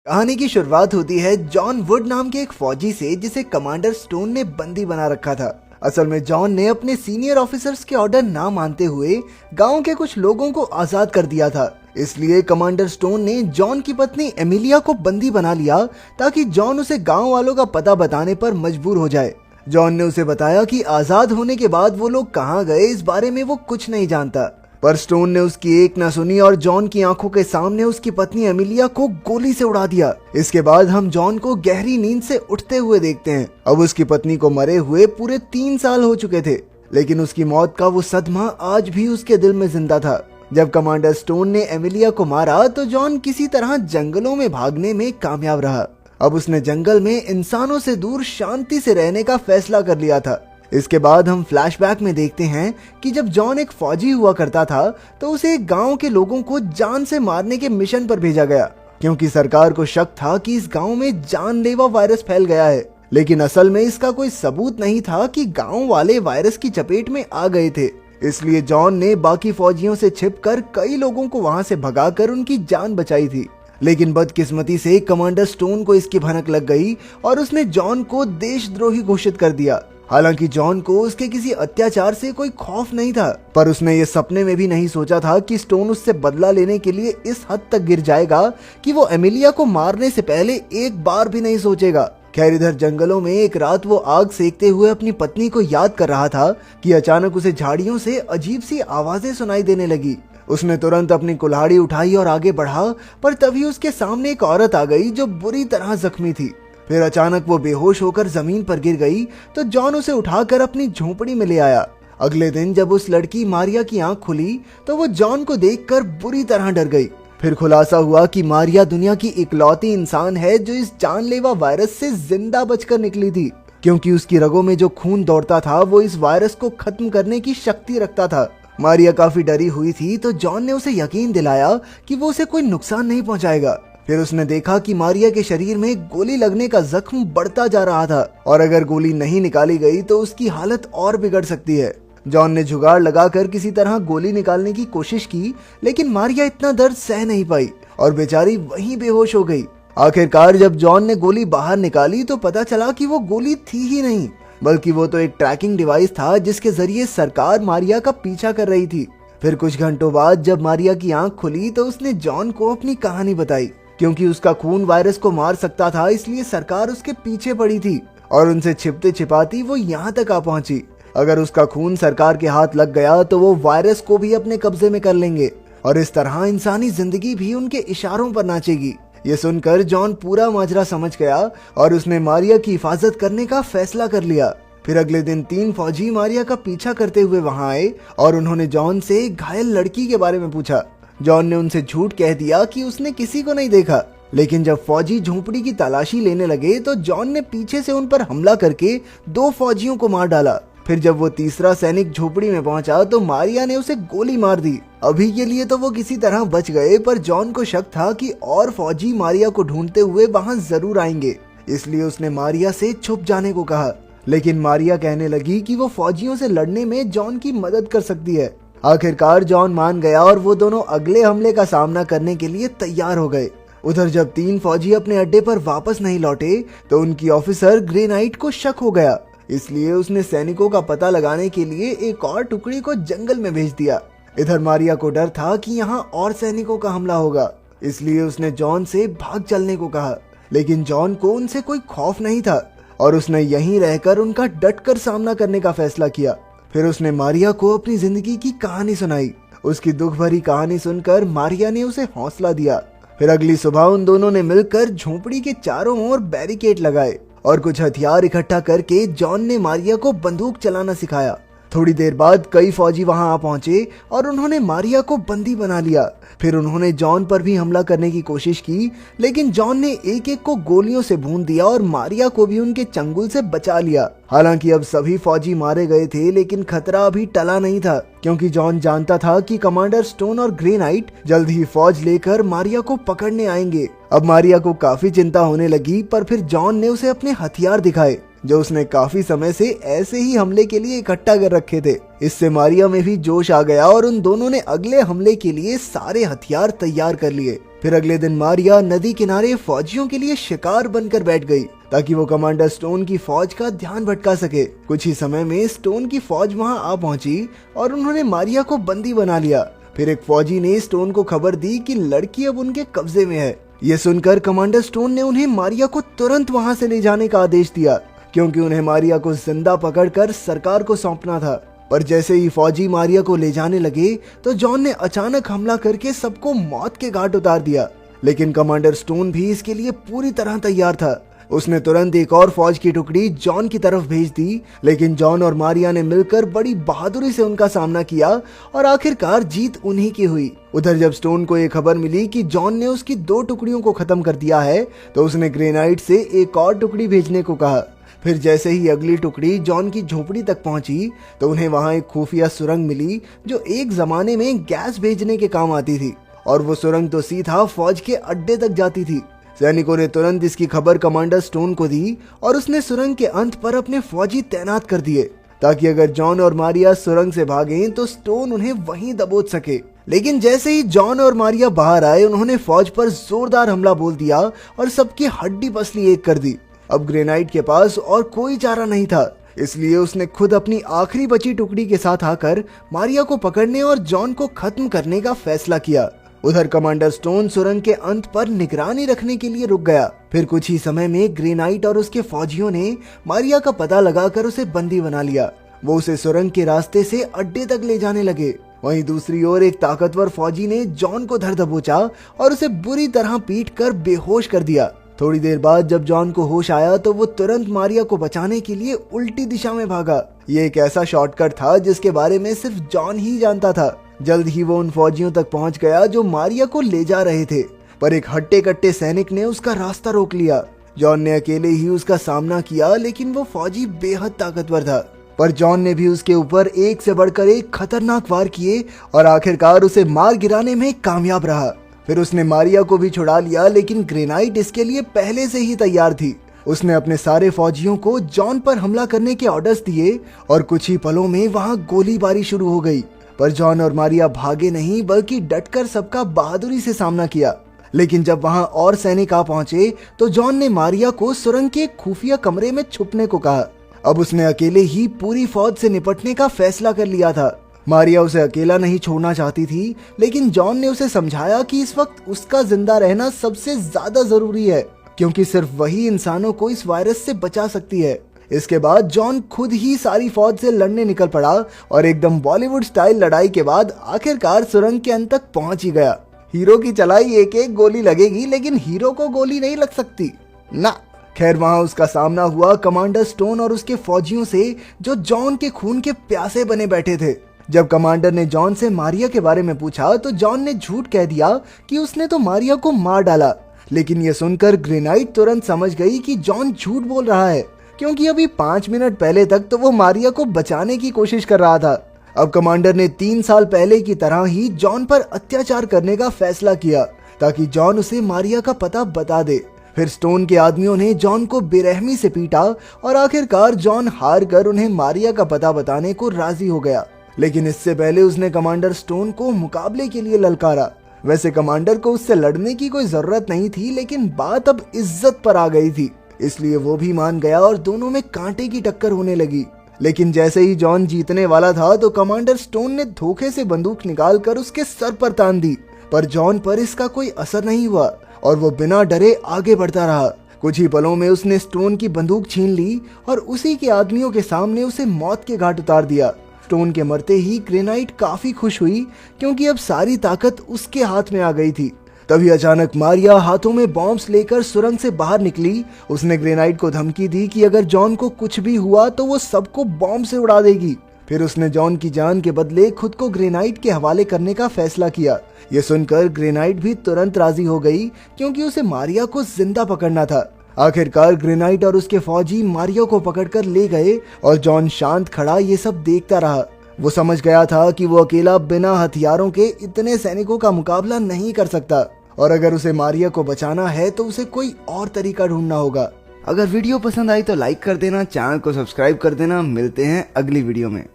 कहानी की शुरुआत होती है जॉन वुड नाम के एक फौजी से जिसे कमांडर स्टोन ने बंदी बना रखा था। असल में जॉन ने अपने सीनियर ऑफिसर्स के ऑर्डर ना मानते हुए गांव के कुछ लोगों को आजाद कर दिया था। इसलिए कमांडर स्टोन ने जॉन की पत्नी एमिलिया को बंदी बना लिया ताकि जॉन उसे गांव वालों का पता बताने पर मजबूर हो जाए। जॉन ने उसे बताया कि आजाद होने के बाद वो लोग कहाँ गए इस बारे में वो कुछ नहीं जानता, पर स्टोन ने उसकी एक न सुनी और जॉन की आंखों के सामने उसकी पत्नी एमिलिया को गोली से उड़ा दिया। इसके बाद हम जॉन को गहरी नींद से उठते हुए देखते हैं। अब उसकी पत्नी को मरे हुए पूरे 3 साल हो चुके थे, लेकिन उसकी मौत का वो सदमा आज भी उसके दिल में जिंदा था। जब कमांडर स्टोन ने एमिलिया को मारा तो जॉन किसी तरह जंगलों में भागने में कामयाब रहा। अब उसने जंगल में इंसानों से दूर शांति से रहने का फैसला कर लिया था। इसके बाद हम फ्लैशबैक में देखते हैं कि जब जॉन एक फौजी हुआ करता था तो उसे एक गांव के लोगों को जान से मारने के मिशन पर भेजा गया, क्योंकि सरकार को शक था कि इस गांव में जानलेवा वायरस फैल गया है। लेकिन असल में इसका कोई सबूत नहीं था कि गांव वाले वायरस की चपेट में आ गए थे। इसलिए जॉन ने बाकी फौजियों से छिपकर कई लोगों को वहां से भगाकर उनकी जान बचाई थी। लेकिन बदकिस्मती से कमांडर स्टोन को इसकी भनक लग गई और उसने जॉन को देशद्रोही घोषित कर दिया। हालांकि जॉन को उसके किसी अत्याचार से कोई खौफ नहीं था, पर उसने ये सपने में भी नहीं सोचा था कि स्टोन उससे बदला लेने के लिए इस हद तक गिर जाएगा कि वो एमिलिया को मारने से पहले एक बार भी नहीं सोचेगा। खैर, इधर जंगलों में एक रात वो आग सेकते हुए अपनी पत्नी को याद कर रहा था कि अचानक उसे झाड़ियों से अजीब सी आवाजें सुनाई देने लगी। उसने तुरंत अपनी कुल्हाड़ी उठाई और आगे बढ़ा, पर तभी उसके सामने एक औरत आ गई जो बुरी तरह जख्मी थी। फिर अचानक वो बेहोश होकर जमीन पर गिर गई तो जॉन उसे उठाकर अपनी झोपड़ी में ले आया। अगले दिन जब उस लड़की मारिया की आंख खुली तो वो जॉन को देखकर बुरी तरह डर गई। फिर खुलासा हुआ कि मारिया दुनिया की इकलौती इंसान है जो इस जानलेवा वायरस से जिंदा बचकर निकली थी, क्योंकि उसकी रगों में जो खून दौड़ता था वो इस वायरस को खत्म करने की शक्ति रखता था। मारिया काफी डरी हुई थी तो जॉन ने उसे यकीन दिलाया कि वो उसे कोई नुकसान नहीं पहुंचाएगा। फिर उसने देखा कि मारिया के शरीर में गोली लगने का जख्म बढ़ता जा रहा था और अगर गोली नहीं निकाली गई तो उसकी हालत और बिगड़ सकती है। जॉन ने जुगाड़ लगाकर किसी तरह गोली निकालने की कोशिश की, लेकिन मारिया इतना दर्द सह नहीं पाई और बेचारी वहीं बेहोश हो गई। आखिरकार जब जॉन ने गोली बाहर निकाली तो पता चला कि वो गोली थी ही नहीं, बल्कि वो तो एक ट्रैकिंग डिवाइस था जिसके जरिए सरकार मारिया का पीछा कर रही थी। फिर कुछ घंटों बाद जब मारिया की आंख खुली तो उसने जॉन को अपनी कहानी बताई। क्योंकि उसका खून वायरस को मार सकता था, इसलिए सरकार उसके पीछे पड़ी थी और उनसे छिपते छिपाती वो यहाँ तक आ पहुंची। अगर उसका खून सरकार के हाथ लग गया तो वो वायरस को भी अपने कब्जे में कर लेंगे और इस तरह इंसानी जिंदगी भी उनके इशारों पर नाचेगी। ये सुनकर जॉन पूरा माजरा समझ गया और उसने मारिया की हिफाजत करने का फैसला कर लिया। फिर अगले दिन 3 फौजी मारिया का पीछा करते हुए वहां आए और उन्होंने जॉन से घायल लड़की के बारे में पूछा। जॉन ने उनसे झूठ कह दिया कि उसने किसी को नहीं देखा, लेकिन जब फौजी झोपड़ी की तलाशी लेने लगे तो जॉन ने पीछे से उन पर हमला करके 2 फौजियों को मार डाला। फिर जब वो तीसरा सैनिक झोपड़ी में पहुंचा तो मारिया ने उसे गोली मार दी। अभी के लिए तो वो किसी तरह बच गए, पर जॉन को शक था कि और फौजी मारिया को ढूंढते हुए वहां जरूर आएंगे, इसलिए उसने मारिया से छुप जाने को कहा। लेकिन मारिया कहने लगी कि वो फौजियों से लड़ने में जॉन की मदद कर सकती है। आखिरकार जॉन मान गया और वो दोनों अगले हमले का सामना करने के लिए तैयार हो गए। उधर जब 3 फौजी अपने अड्डे पर वापस नहीं लौटे तो उनकी ऑफिसर ग्रे नाइट को शक हो गया, इसलिए उसने सैनिकों का पता लगाने के लिए एक और टुकड़ी को जंगल में भेज दिया। इधर मारिया को डर था कि यहाँ और सैनिकों का हमला होगा, इसलिए उसने जॉन से भाग चलने को कहा। लेकिन जॉन को उनसे कोई खौफ नहीं था और उसने यहीं रहकर उनका डटकर सामना करने का फैसला किया। फिर उसने मारिया को अपनी जिंदगी की कहानी सुनाई। उसकी दुख भरी कहानी सुनकर मारिया ने उसे हौसला दिया। फिर अगली सुबह उन दोनों ने मिलकर झोपड़ी के चारों ओर बैरिकेड लगाए और कुछ हथियार इकट्ठा करके जॉन ने मारिया को बंदूक चलाना सिखाया। थोड़ी देर बाद कई फौजी वहां आ पहुंचे और उन्होंने मारिया को बंदी बना लिया। फिर उन्होंने जॉन पर भी हमला करने की कोशिश की, लेकिन जॉन ने एक एक को गोलियों से भून दिया और मारिया को भी उनके चंगुल से बचा लिया। हालांकि अब सभी फौजी मारे गए थे, लेकिन खतरा अभी टला नहीं था, क्योंकि जॉन जानता था कि कमांडर स्टोन और ग्रे नाइट जल्द ही फौज लेकर मारिया को पकड़ने आएंगे। अब मारिया को काफी चिंता होने लगी, पर फिर जॉन ने उसे अपने हथियार दिखाए जो उसने काफी समय से ऐसे ही हमले के लिए इकट्ठा कर रखे थे। इससे मारिया में भी जोश आ गया और उन दोनों ने अगले हमले के लिए सारे हथियार तैयार कर लिए। फिर अगले दिन मारिया नदी किनारे फौजियों के लिए शिकार बनकर बैठ गई ताकि वो कमांडर स्टोन की फौज का ध्यान भटका सके। कुछ ही समय में स्टोन की फौज वहां आ पहुंची और उन्होंने मारिया को बंदी बना लिया। फिर एक फौजी ने स्टोन को खबर दी कि लड़की अब उनके कब्जे में है। ये सुनकर कमांडर स्टोन ने उन्हें मारिया को तुरंत वहां से ले जाने का आदेश दिया, क्योंकि उन्हें मारिया को जिंदा पकड़कर सरकार को सौंपना था। पर जैसे ही फौजी मारिया को ले जाने लगे तो जॉन ने अचानक हमला करके सबको मौत के घाट उतार दिया। लेकिन कमांडर स्टोन भी इसके लिए पूरी तरह तैयार था। उसने तुरंत एक और फौज की टुकड़ी जॉन की तरफ भेज दी, लेकिन जॉन और मारिया ने मिलकर बड़ी बहादुरी से उनका सामना किया और आखिरकार जीत उन्हीं की हुई। उधर जब स्टोन को ये खबर मिली कि जॉन ने उसकी 2 टुकड़ियों को खत्म कर दिया है तो उसने ग्रे नाइट से एक और टुकड़ी भेजने को कहा। फिर जैसे ही अगली टुकड़ी जॉन की झोपड़ी तक पहुंची तो उन्हें वहां एक खुफिया सुरंग मिली जो एक जमाने में गैस भेजने के काम आती थी, और वो सुरंग तो सीधा फौज के अड्डे तक जाती थी। सैनिकों ने तुरंत इसकी खबर कमांडर स्टोन को दी और उसने सुरंग के अंत पर अपने फौजी तैनात कर दिए ताकि अगर जॉन और मारिया सुरंग से भागें तो स्टोन उन्हें वहीं दबोच सके। लेकिन जैसे ही जॉन और मारिया बाहर आए उन्होंने फौज पर जोरदार हमला बोल दिया और सबकी हड्डी पसली एक कर दी। अब ग्रे नाइट के पास और कोई चारा नहीं था, इसलिए उसने खुद अपनी आखिरी बची टुकड़ी के साथ आकर मारिया को पकड़ने और जॉन को खत्म करने का फैसला किया। उधर कमांडर स्टोन सुरंग के अंत पर निगरानी रखने के लिए रुक गया। फिर कुछ ही समय में ग्रे नाइट और उसके फौजियों ने मारिया का पता लगाकर उसे बंदी बना लिया। वो उसे सुरंग के रास्ते से अड्डे तक ले जाने लगे। वहीं दूसरी ओर एक ताकतवर फौजी ने जॉन को धर दबोचा और उसे बुरी तरह पीटकर बेहोश कर दिया। थोड़ी देर बाद जब जॉन को होश आया तो वो तुरंत मारिया को बचाने के लिए उल्टी दिशा में भागा। ये एक ऐसा शॉर्टकट था जिसके बारे में सिर्फ जॉन ही जानता था। जल्द ही वो उन फौजियों तक पहुंच गया जो मारिया को ले जा रहे थे, पर एक हट्टे कट्टे सैनिक ने उसका रास्ता रोक लिया। जॉन ने अकेले ही उसका सामना किया, लेकिन वो फौजी बेहद ताकतवर था। पर जॉन ने भी उसके ऊपर एक से बढ़कर एक खतरनाक वार किए और आखिरकार उसे मार गिराने में कामयाब रहा। फिर उसने मारिया को भी छुड़ा लिया, लेकिन ग्रे नाइट इसके लिए पहले से ही तैयार थी। उसने अपने सारे फौजियों को जॉन पर हमला करने के ऑर्डर्स दिए और कुछ ही पलों में वहां गोलीबारी शुरू हो गई। पर जॉन और मारिया भागे नहीं, बल्कि डटकर सबका बहादुरी से सामना किया। लेकिन जब वहां और सैनिक आ पहुंचे तो जॉन ने मारिया को सुरंग के खुफिया कमरे में छुपने को कहा। अब उसने अकेले ही पूरी फौज से निपटने का फैसला कर लिया था। मारिया उसे अकेला नहीं छोड़ना चाहती थी, लेकिन जॉन ने उसे समझाया कि इस वक्त उसका जिंदा रहना सबसे ज्यादा जरूरी है, क्योंकि सिर्फ वही इंसानों को इस वायरस से बचा सकती है। इसके बाद जॉन खुद ही सारी फौज से लड़ने निकल पड़ा और एकदम बॉलीवुड स्टाइल लड़ाई के बाद आखिरकार सुरंग के अंत तक पहुंच ही गया। हीरो की चलाई एक एक गोली लगेगी, लेकिन हीरो को गोली नहीं लग सकती ना। खैर वहां उसका सामना हुआ कमांडर स्टोन और उसके फौजियों से, जो जॉन के खून के प्यासे बने बैठे थे। जब कमांडर ने जॉन से मारिया के बारे में पूछा तो जॉन ने झूठ कह दिया कि उसने तो मारिया को मार डाला। लेकिन यह सुनकर ग्रे नाइट तुरंत समझ गई कि जॉन झूठ बोल रहा है, क्योंकि अभी 5 मिनट पहले तक तो वो मारिया को बचाने की कोशिश कर रहा था। अब कमांडर ने 3 साल पहले की तरह ही जॉन पर अत्याचार करने का फैसला किया ताकि जॉन उसे मारिया का पता बता दे। फिर स्टोन के आदमियों ने जॉन को बेरहमी से पीटा और आखिरकार जॉन हार कर उन्हें मारिया का पता बताने को राजी हो गया। लेकिन इससे पहले उसने कमांडर स्टोन को मुकाबले के लिए ललकारा। वैसे कमांडर को उससे लड़ने की कोई जरूरत नहीं थी, लेकिन बात अब इज्जत पर आ गई थी, इसलिए वो भी मान गया और दोनों में कांटे की टक्कर होने लगी। लेकिन जैसे ही जॉन जीतने वाला था तो कमांडर स्टोन ने धोखे से बंदूक निकालकर उसके सर पर तान दी, पर जॉन पर इसका कोई असर नहीं हुआ और वो बिना डरे आगे बढ़ता रहा। कुछ ही पलों में उसने स्टोन की बंदूक छीन ली और उसी के आदमियों के सामने उसे मौत के घाट उतार दिया। स्टोन के मरते ही ग्रे नाइट काफी खुश हुई, क्योंकि अब सारी ताकत उसके हाथ में आ गई थी। तभी अचानक मारिया हाथों में बॉम्ब्स लेकर सुरंग से बाहर निकली। उसने ग्रे नाइट को धमकी दी कि अगर जॉन को कुछ भी हुआ तो वो सबको बॉम्ब से उड़ा देगी। फिर उसने जॉन की जान के बदले खुद को ग्रे नाइट के हवाले करने का फैसला किया। ये सुनकर ग्रे नाइट भी तुरंत राजी हो गई, क्योंकि उसे मारिया को जिंदा पकड़ना था। आखिरकार ग्रे नाइट और उसके फौजी मारिया को पकड़कर ले गए और जॉन शांत खड़ा ये सब देखता रहा। वो समझ गया था कि वो अकेला बिना हथियारों के इतने सैनिकों का मुकाबला नहीं कर सकता, और अगर उसे मारिया को बचाना है तो उसे कोई और तरीका ढूंढना होगा। अगर वीडियो पसंद आई तो लाइक कर देना, चैनल को सब्सक्राइब कर देना। मिलते हैं अगली वीडियो में।